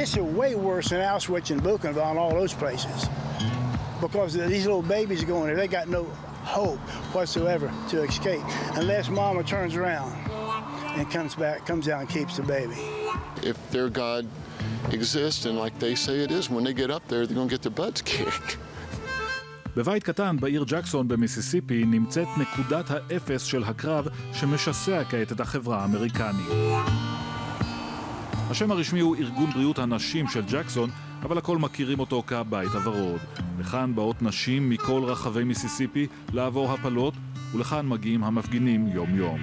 this is way worse than Auschwitz and Buchenwald and all those places. Because these little babies going there, they got no hope whatsoever to escape unless mama turns around and comes out and keeps the baby. If their God exists, and like they say it is, when they get up there, they're going to get their butts kicked. בבית קטן בעיר ג'קסון במיסיסיפי נמצאת נקודת האפס של הקרב שמשסע כעת את החברה האמריקנית. השם הרשמי הוא ארגון בריאות הנשים של ג'קסון, אבל הכל מכירים אותו כבית הוורוד. לכאן באות נשים מכל רחבי מיסיסיפי לעבור הפלות, ולכאן מגיעים המפגינים יום יום.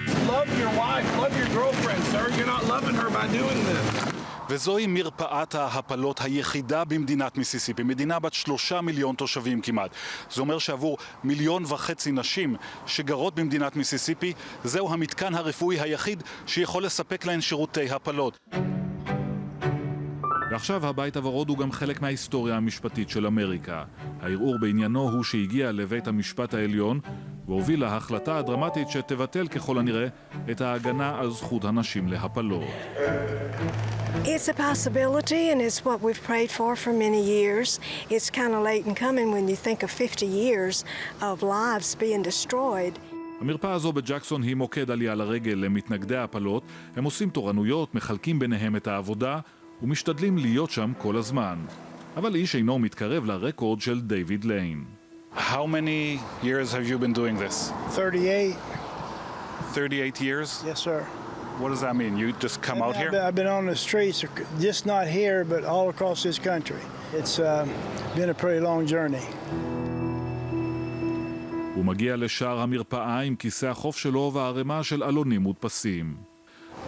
Love your wife, love your girlfriend, sir. You're not loving her by doing this. וזוהי מרפאת ההפלות היחידה במדינת מיסיסיפי, מדינה בת 3 מיליון תושבים כמעט. זה אומר שעבור 1.5 מיליון נשים שגרות במדינת מיסיסיפי, זהו המתקן הרפואי היחיד שיכול לספק להן שירותי הפלות. ועכשיו הבית הוורוד הוא גם חלק מההיסטוריה המשפטית של אמריקה. הערעור בעניינו הוא שהגיע לבית המשפט העליון והוביל להחלטה הדרמטית שתבטל ככל הנראה את ההגנה על זכות הנשים להפלות. It's a possibility, and it's what we've prayed for many years. It's kind of late in coming when you think of 50 years of lives being destroyed. המרפאה הזו בג'קסון היא מוקד עלייה לרגל למתנגדי ההפלות. הם עושים תורנויות, מחלקים ביניהם את העבודה ומשתדלים להיות שם כל הזמן. אבל איש אינו מתקרב לרקורד של דיוויד ליין. How many years have you been doing this? 38. 38 years? Yes, sir. What does that mean? You just come out here? I've been on the streets, just not here, but all across this country. It's been a pretty long journey. הוא מגיע לשער המרפאה עם כיסא החוף שלו והערימה של עלונים מודפסים.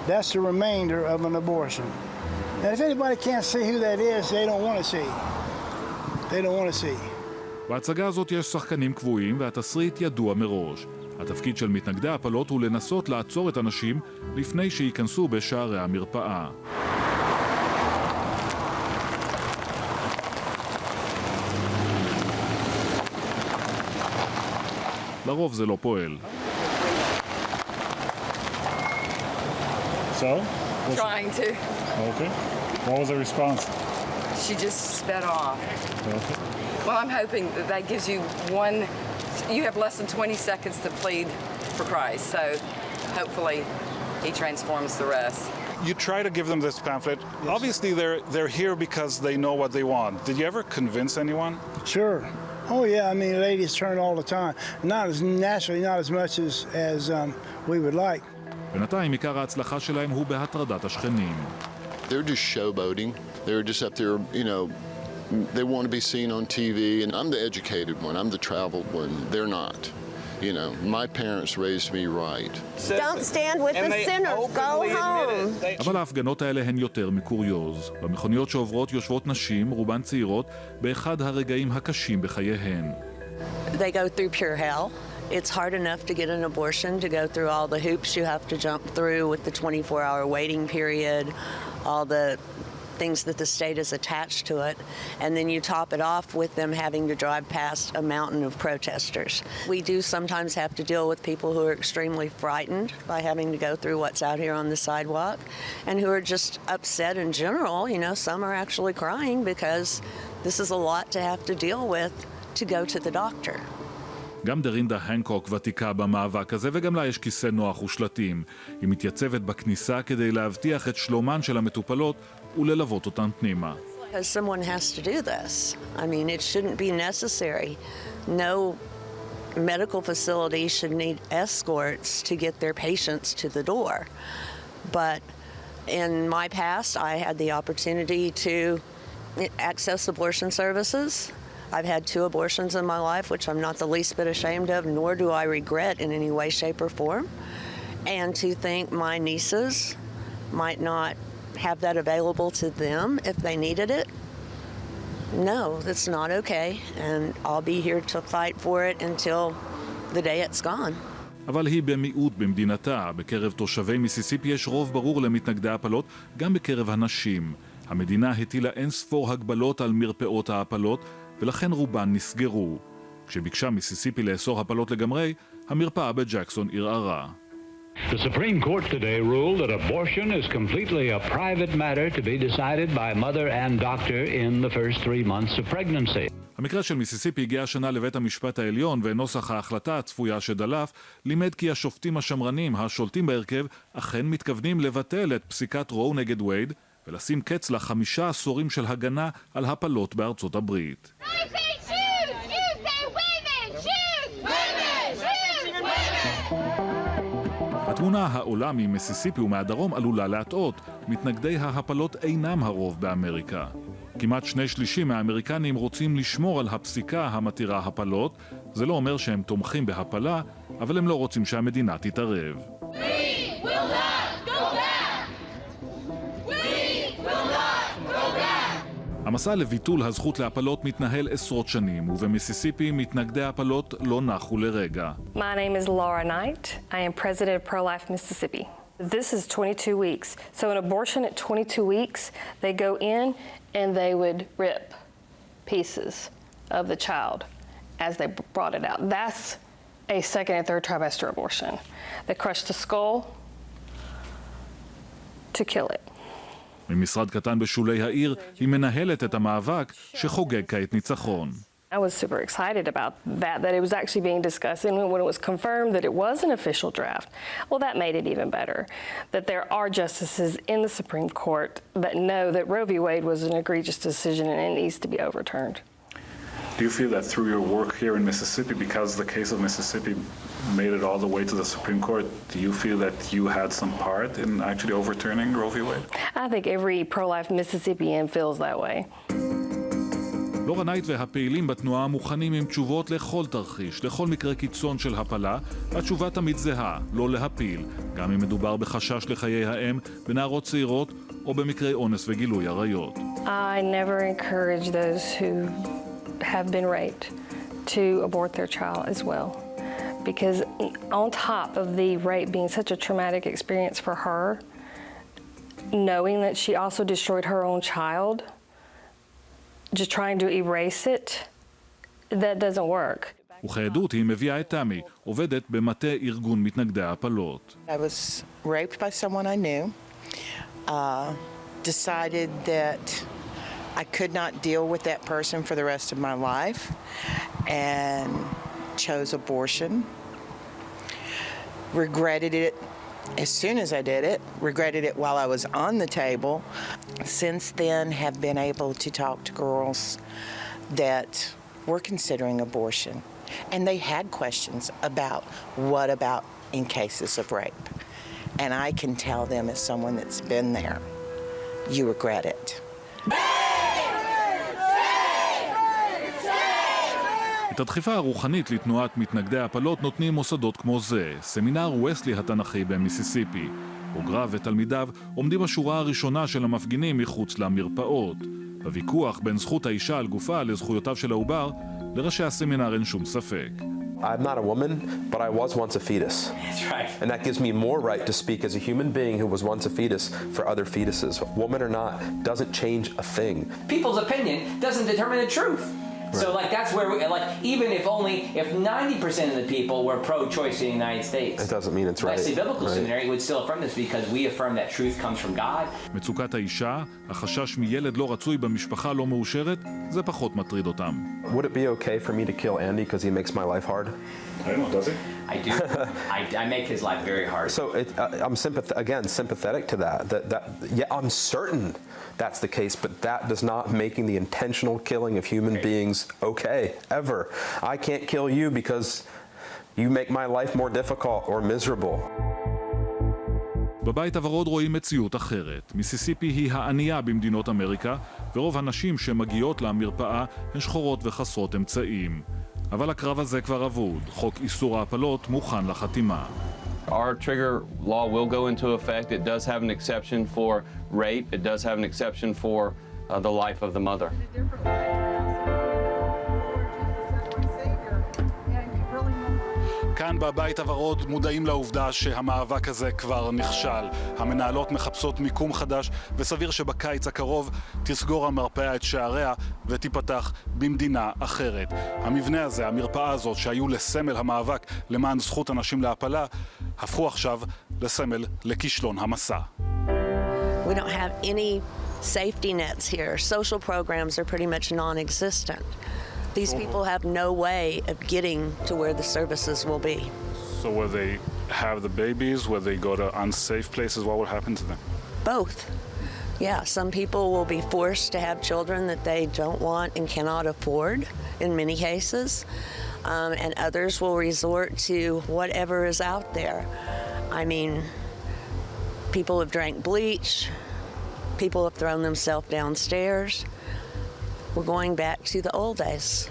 That's the remainder of an abortion. And if anybody can't see who that is, they don't want to see. They don't want to see. בהצגה הזאת יש שחקנים קבועים והתסריט ידוע מראש. התפקיד של מתנגדי ההפלות הוא לנסות לעצור את הנשים לפני שייכנסו בשערי המרפאה. לרוב זה לא פועל. So? Trying to. Okay. What was the response? She just sped off. Okay. Well, I'm hoping that gives you you have less than 20 seconds to plead for Christ, so hopefully he transforms the rest. You try to give them this pamphlet. Yes. Obviously they're here because they know what they want. Did you ever convince anyone? Sure. Oh yeah, I mean ladies turn all the time. Not as naturally, not as much as we would like. בינתיים עיקר ההצלחה שלהם הוא בהטרדת השכנים. They're just showboating. They're just up there, you know, they want to be seen on TV, and I'm the educated one. I'm the traveled one. They're not. You know, my parents raised me right. Don't stand with the sinners. Go home. אבל ההפגנות האלה הן יותר מקוריוז. במכוניות שעוברות יושבות נשים, רובן צעירות, באחד הרגעים הקשים בחייהן. They go through pure hell. It's hard enough to get an abortion, to go through all the hoops you have to jump through with the 24-hour waiting period, all the things that the state has attached to it, and then you top it off with them having to drive past a mountain of protesters. We do sometimes have to deal with people who are extremely frightened by having to go through what's out here on the sidewalk, and who are just upset in general. You know, some are actually crying because this is a lot to have to deal with to go to the doctor. גם דרינדה הנקוק ותיקה במאבק הזה, וגם לה יש כיסא נוח ושלטים. היא מתייצבת בכניסה כדי להבטיח את שלומן של המטופלות וללוות אותן פנימה. Someone has to do this. I mean, it shouldn't be necessary. No medical facility should need escorts to get their patients to the door. But in my past, I had the opportunity to access abortion services. I've had 2 abortions in my life, which I'm not the least bit ashamed of, nor do I regret in any way, shape, or form. And to think my nieces might not have that available to them if they needed it, no, that's not okay. And I'll be here to fight for it until the day it's gone. אבל היא במיעוט במדינתה. בקרב תושבי מיסיסיפי יש רוב ברור למתנגדי ההפלות, גם בקרב הנשים. המדינה הטילה אין ספור הגבלות על מרפאות ההפלות, ולכן רובן נסגרו. כשביקשה מיסיסיפי לאסור הפלות לגמרי, המרפאה בג'קסון ערערה. The Supreme Court today ruled that abortion is completely a private matter to be decided by mother and doctor in the first 3 months of pregnancy. המקרה של מיסיסיפי הגיע השנה לבית המשפט העליון, ונוסח ההחלטה הצפויה שדלף לימד כי השופטים השמרנים השולטים בהרכב אכן מתכוונים לבטל את פסיקת רו נגד וייד ולשים קץ ל5 עשורים של הגנה על הפלות בארצות הברית. התמונה העולה ממיסיסיפי ומהדרום עלולה להטעות. מתנגדי ההפלות אינם הרוב באמריקה. כמעט 2/3 מהאמריקנים רוצים לשמור על הפסיקה המתירה הפלות. זה לא אומר שהם תומכים בהפלה, אבל הם לא רוצים שהמדינה תתערב. המסע לביטול הזכות להפלות מתנהל עשרות שנים, ובמיסיסיפי מתנגדי ההפלות לא נחו לרגע. My name is Laura Knight. I am president of Pro-Life Mississippi. This is 22 weeks. So an abortion at 22 weeks, they go in and they would rip pieces of the child as they brought it out. That's a second and third trimester abortion. They crush the skull to kill it. ממשרד קטן בשולי העיר היא מנהלת את המאבק שחוגג כעת ניצחון. I was super excited about that it was actually being discussed, and when it was confirmed that it was an official draft, well, that made it even better. That there are justices in the Supreme Court that know that Roe v. Wade was an egregious decision and it needs to be overturned. Do you feel that through your work here in Mississippi, because the case of Mississippi made it all the way to the Supreme Court, do you feel that you had some part in actually overturning Roe v. Wade? I think every pro-life Mississippian feels that way. לורה נייט והפעילים בתנועה מוכנים עם תשובות לכל תרחיש, לכל מקרה קיצון של הפלה. התשובה תמיד זהה, לא להפיל, גם אם מדובר בחשש לחיי האם, בנערות צעירות או במקרי אונס וגילוי עריות. I never encourage those who have been raped to abort their child as well. Because on top of the rape being such a traumatic experience for her, knowing that she also destroyed her own child, just trying to erase it, that doesn't work. וכעדות היא מביאה את תמי, עובדת במטה ארגון מתנגדי ההפלות. I was raped by someone I knew, decided that I could not deal with that person for the rest of my life, and chose abortion. Regretted it as soon as I did it, regretted it while I was on the table. Since then, have been able to talk to girls that were considering abortion. And they had questions about what about in cases of rape. And I can tell them as someone that's been there, you regret it. את הדחיפה הרוחנית לתנועת מתנגדי ההפלות נותנים מוסדות כמו זה, סמינר וסלי התנ"כי במיסיסיפי. בוגריו ותלמידיו עומדים בשורה הראשונה של המפגינים מחוץ למרפאות. בוויכוח בין זכות האישה על גופה לזכויותיו של העובר, לראשי הסמינר אין שום ספק. I'm not a woman, but I was once a fetus. That's right. And that gives me more right to speak as a human being who was once a fetus for other fetuses. Woman or not, doesn't change a thing. People's opinion doesn't determine the truth. So, like, that's where, even if 90% of the people were pro-choice in the United States, it doesn't mean it's right. Wesley Biblical Seminary would still affirm this because we affirm that truth comes from God. מצוקת האישה, החשש מילד לא רצוי במשפחה לא מאושרת, זה פחות מטריד אותם. Would it be okay for me to kill Andy because he makes my life hard? I don't know, does it? I do. I make his life very hard. So I'm sympathetic to that. Yeah, I'm certain that's the case, but that does not making the intentional killing of human beings okay, ever. I can't kill you because you make my life more difficult or miserable. בבית הוורוד רואים מציאות אחרת. מיסיסיפי היא הענייה במדינות אמריקה, ורוב הנשים שמגיעות למרפאה הן שחורות וחסרות אמצעים. אבל הקרב הזה כבר אבוד. חוק איסור ההפלות מוכן לחתימה. Our trigger law will go into effect. It does have an exception for rape. It does have an exception for the life of the mother. כאן בבית הוורוד מודעים לעובדה שהמאבק הזה כבר נכשל. המנהלות מחפשות מיקום חדש, וסביר שבקיץ הקרוב תסגור המרפאה את שעריה ותיפתח במדינה אחרת. המבנה הזה, המרפאה הזאת, שהיו לסמל המאבק למען זכות הנשים להפלה, הפכו עכשיו לסמל לכישלון המסע. We don't have any safety nets here. Social programs are pretty much non-existent. These people have no way of getting to where the services will be. So will they have the babies? Will they go to unsafe places? What will happen to them? Both. Yeah, some people will be forced to have children that they don't want and cannot afford in many cases, and others will resort to whatever is out there. I mean, people have drank bleach, people have thrown themselves downstairs. We're going back to the old days.